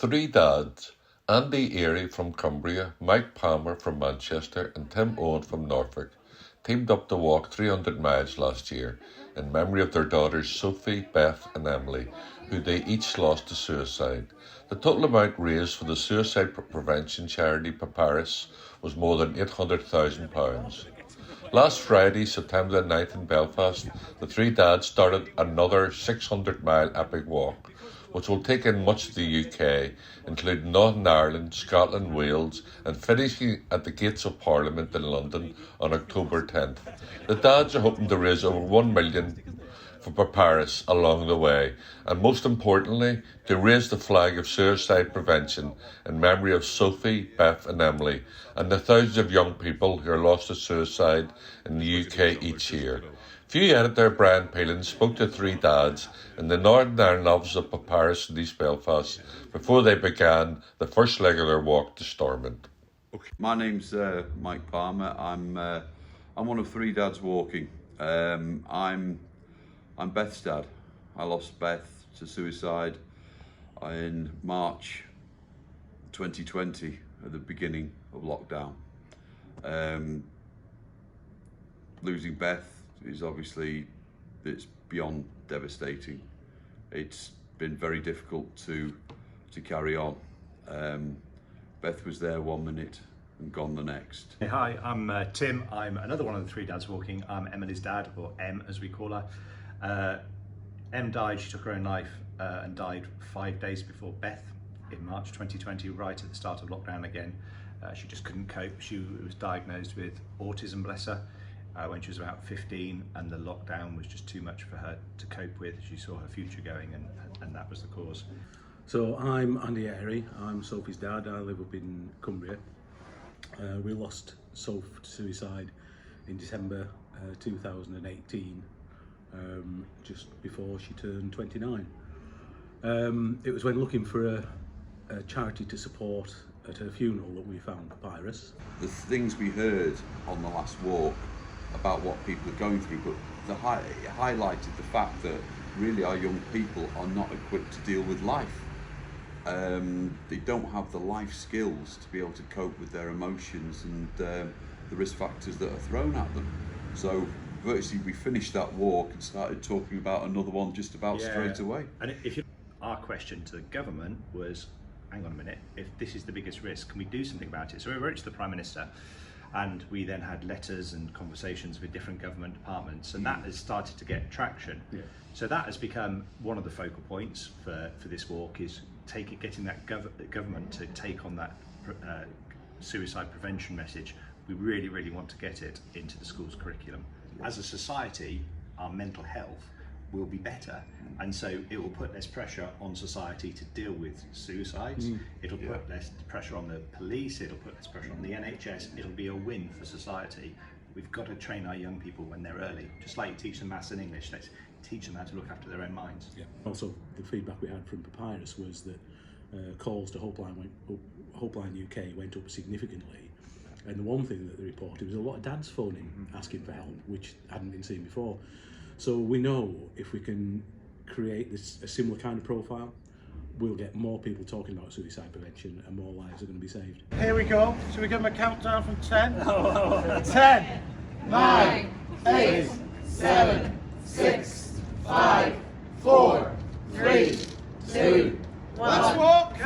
Three dads, Andy Airey from Cumbria, Mike Palmer from Manchester and Tim Owen from Norfolk, teamed up to walk 300 miles last year in memory of their daughters Sophie, Beth and Emily, who they each lost to suicide. The total amount raised for the suicide prevention charity Papyrus was more than £800,000. Last Friday, September the 9th in Belfast, the three dads started another 600-mile epic walk, which will take in much of the UK, including Northern Ireland, Scotland, Wales, and finishing at the gates of Parliament in London on October 10th. The dads are hoping to raise over £1 million for Papyrus along the way, and most importantly, to raise the flag of suicide prevention in memory of Sophie, Beth and Emily, and the thousands of young people who are lost to suicide in the UK each year. View editor Brian Palin spoke to three dads in the Northern Ireland office of Papyrus in East Belfast before they began the first leg of their walk to Stormont. My name's Mike Palmer. I'm one of three dads walking. I'm Beth's dad. I lost Beth to suicide in March 2020 at the beginning of lockdown. Losing Beth is obviously, it's beyond devastating. It's been very difficult to carry on. Beth was there 1 minute and gone the next. Hey, hi, I'm Tim. I'm another one of the three dads walking. I'm Emily's dad, or Em as we call her. Em died, she took her own life and died 5 days before Beth in March 2020, right at the start of lockdown again. She just couldn't cope. She was diagnosed with autism, bless her, when she was about 15, and the lockdown was just too much for her to cope with. She saw her future going, and that was the cause. So I'm Andy Airey, I'm Sophie's dad. I live up in Cumbria. We lost Soph to suicide in December 2018, just before she turned 29. It was when looking for a charity to support at her funeral that we found Papyrus. The things we heard on the last walk about what people are going through, but it highlighted the fact that really our young people are not equipped to deal with life. They don't have the life skills to be able to cope with their emotions and the risk factors that are thrown at them. So virtually we finished that walk and started talking about another one just about straight away. And our question to the government was, hang on a minute, if this is the biggest risk, can we do something about it? So we wrote to the Prime Minister, and we then had letters and conversations with different government departments, and that has started to get traction. Yeah. So that has become one of the focal points for this walk, is getting that government to take on that suicide prevention message. We really, really want to get it into the school's curriculum. As a society, our mental health will be better, and so it will put less pressure on society to deal with suicides. It'll put less pressure on the police, it'll put less pressure on the NHS. It'll be a win for society. We've got to train our young people when they're early, just like you teach them maths and English. Let's teach them how to look after their own minds. Yeah. Also, the feedback we had from Papyrus was that calls to Hopeline UK went up significantly. And the one thing that they reported was a lot of dads phoning asking for help, which hadn't been seen before. So we know if we can create a similar kind of profile, we'll get more people talking about suicide prevention and more lives are going to be saved. Here we go. Shall we give them a countdown from 10? 10, 9, 8, 7, 6, 5, 4, 3, 2, 1. Let's walk!